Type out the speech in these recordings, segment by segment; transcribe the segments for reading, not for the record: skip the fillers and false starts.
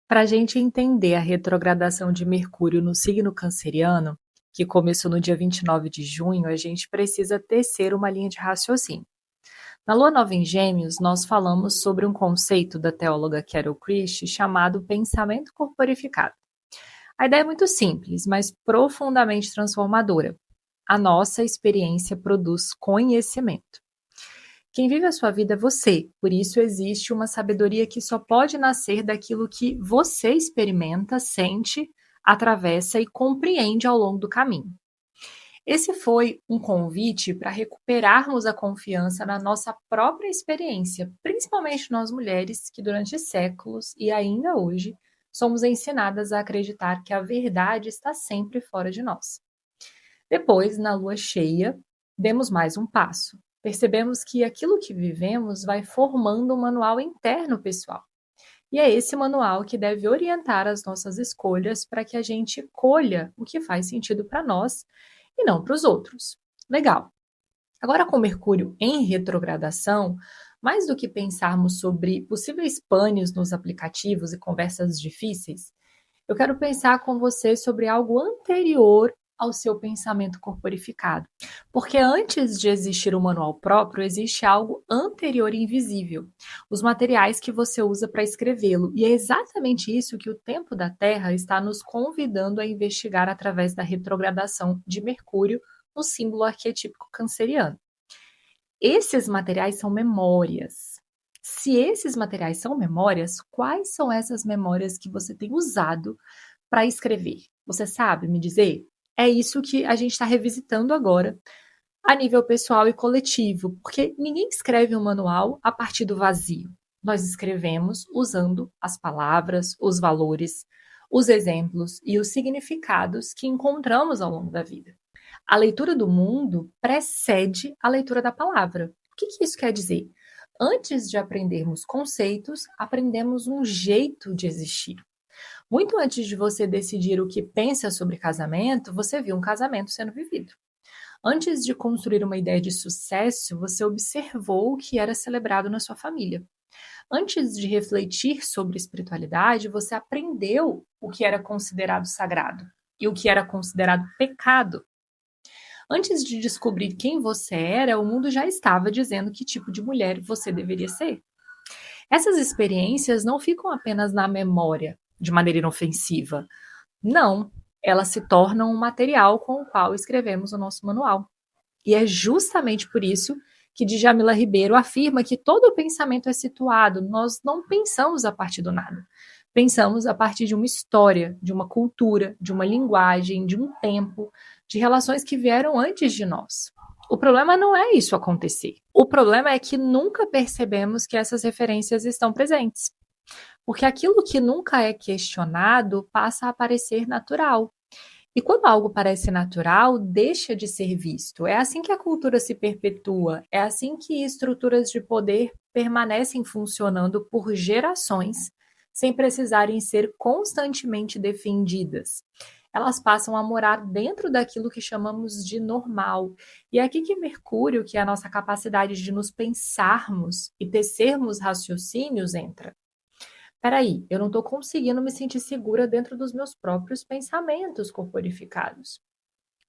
Para a gente entender a retrogradação de Mercúrio no signo canceriano, que começou no dia 29 de junho, a gente precisa tecer uma linha de raciocínio. Na Lua Nova em Gêmeos, nós falamos sobre um conceito da teóloga Carol Christie chamado pensamento corporificado. A ideia é muito simples, mas profundamente transformadora. A nossa experiência produz conhecimento. Quem vive a sua vida é você, por isso existe uma sabedoria que só pode nascer daquilo que você experimenta, sente, atravessa e compreende ao longo do caminho. Esse foi um convite para recuperarmos a confiança na nossa própria experiência, principalmente nós mulheres que durante séculos e ainda hoje somos ensinadas a acreditar que a verdade está sempre fora de nós. Depois, na lua cheia, demos mais um passo. Percebemos que aquilo que vivemos vai formando um manual interno pessoal. E é esse manual que deve orientar as nossas escolhas para que a gente colha o que faz sentido para nós e não para os outros. Legal. Agora, com Mercúrio em retrogradação, mais do que pensarmos sobre possíveis panes nos aplicativos e conversas difíceis, eu quero pensar com você sobre algo anterior ao seu pensamento corporificado. Porque antes de existir um manual próprio, existe algo anterior e invisível, os materiais que você usa para escrevê-lo. E é exatamente isso que o tempo da Terra está nos convidando a investigar através da retrogradação de Mercúrio no símbolo arquetípico canceriano. Esses materiais são memórias. Se esses materiais são memórias, quais são essas memórias que você tem usado para escrever? Você sabe me dizer? É isso que a gente está revisitando agora, a nível pessoal e coletivo, porque ninguém escreve um manual a partir do vazio. Nós escrevemos usando as palavras, os valores, os exemplos e os significados que encontramos ao longo da vida. A leitura do mundo precede a leitura da palavra. O que isso quer dizer? Antes de aprendermos conceitos, aprendemos um jeito de existir. Muito antes de você decidir o que pensa sobre casamento, você viu um casamento sendo vivido. Antes de construir uma ideia de sucesso, você observou o que era celebrado na sua família. Antes de refletir sobre espiritualidade, você aprendeu o que era considerado sagrado e o que era considerado pecado. Antes de descobrir quem você era, o mundo já estava dizendo que tipo de mulher você deveria ser. Essas experiências não ficam apenas na memória, de maneira inofensiva. Não, elas se tornam um material com o qual escrevemos o nosso manual. E é justamente por isso que Djamila Ribeiro afirma que todo pensamento é situado, nós não pensamos a partir do nada. Pensamos a partir de uma história, de uma cultura, de uma linguagem, de um tempo, de relações que vieram antes de nós. O problema não é isso acontecer. O problema é que nunca percebemos que essas referências estão presentes. Porque aquilo que nunca é questionado passa a parecer natural. E quando algo parece natural, deixa de ser visto. É assim que a cultura se perpetua, é assim que estruturas de poder permanecem funcionando por gerações, sem precisarem ser constantemente defendidas. Elas passam a morar dentro daquilo que chamamos de normal. E é aqui que Mercúrio, que é a nossa capacidade de nos pensarmos e tecermos raciocínios, entra. Peraí, eu não estou conseguindo me sentir segura dentro dos meus próprios pensamentos corporificados.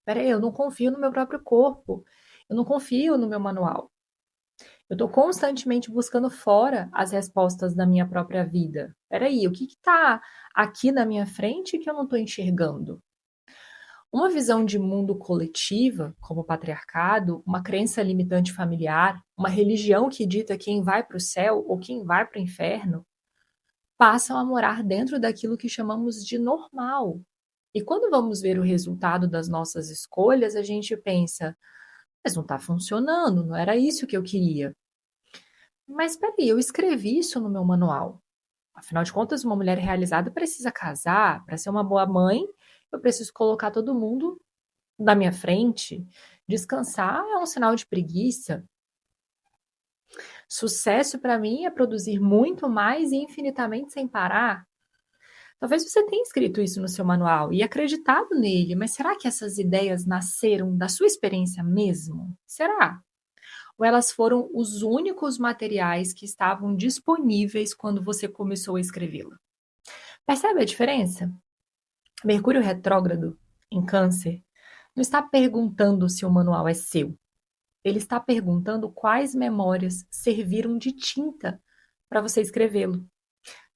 Peraí, eu não confio no meu próprio corpo. Eu não confio no meu manual. Eu estou constantemente buscando fora as respostas da minha própria vida. Peraí, o que está aqui na minha frente que eu não estou enxergando? Uma visão de mundo coletiva, como o patriarcado, uma crença limitante familiar, uma religião que dita quem vai para o céu ou quem vai para o inferno, passam a morar dentro daquilo que chamamos de normal. E quando vamos ver o resultado das nossas escolhas, a gente pensa, mas não está funcionando, não era isso que eu queria. Mas peraí, eu escrevi isso no meu manual. Afinal de contas, uma mulher realizada precisa casar, para ser uma boa mãe, eu preciso colocar todo mundo na minha frente. Descansar é um sinal de preguiça. Sucesso para mim é produzir muito mais e infinitamente sem parar. Talvez você tenha escrito isso no seu manual e acreditado nele, mas será que essas ideias nasceram da sua experiência mesmo? Será? Ou elas foram os únicos materiais que estavam disponíveis quando você começou a escrevê-la? Percebe a diferença? Mercúrio retrógrado em Câncer não está perguntando se o manual é seu. Ele está perguntando quais memórias serviram de tinta para você escrevê-lo.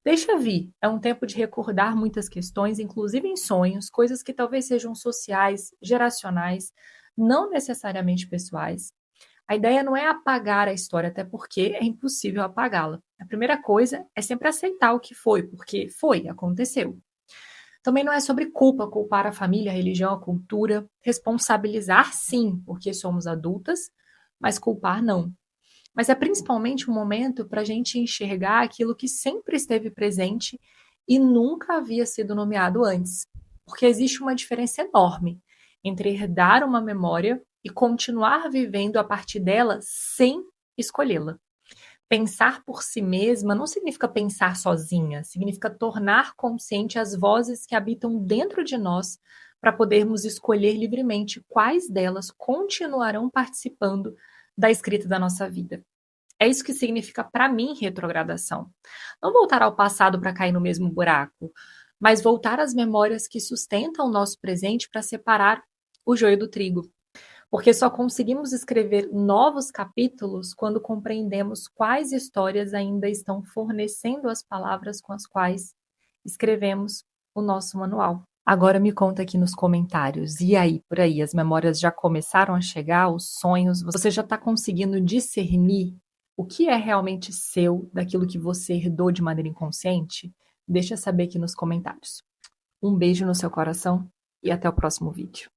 Deixa vir, é um tempo de recordar muitas questões, inclusive em sonhos, coisas que talvez sejam sociais, geracionais, não necessariamente pessoais. A ideia não é apagar a história, até porque é impossível apagá-la. A primeira coisa é sempre aceitar o que foi, porque foi, aconteceu. Também não é sobre culpa, culpar a família, a religião, a cultura. Responsabilizar, sim, porque somos adultas, mas culpar, não. Mas é principalmente um momento para a gente enxergar aquilo que sempre esteve presente e nunca havia sido nomeado antes. Porque existe uma diferença enorme entre herdar uma memória e continuar vivendo a partir dela sem escolhê-la. Pensar por si mesma não significa pensar sozinha, significa tornar consciente as vozes que habitam dentro de nós para podermos escolher livremente quais delas continuarão participando da escrita da nossa vida. É isso que significa para mim retrogradação. Não voltar ao passado para cair no mesmo buraco, mas voltar às memórias que sustentam o nosso presente para separar o joio do trigo. Porque só conseguimos escrever novos capítulos quando compreendemos quais histórias ainda estão fornecendo as palavras com as quais escrevemos o nosso manual. Agora me conta aqui nos comentários, e aí, por aí, as memórias já começaram a chegar, os sonhos, você já está conseguindo discernir o que é realmente seu daquilo que você herdou de maneira inconsciente? Deixa saber aqui nos comentários. Um beijo no seu coração e até o próximo vídeo.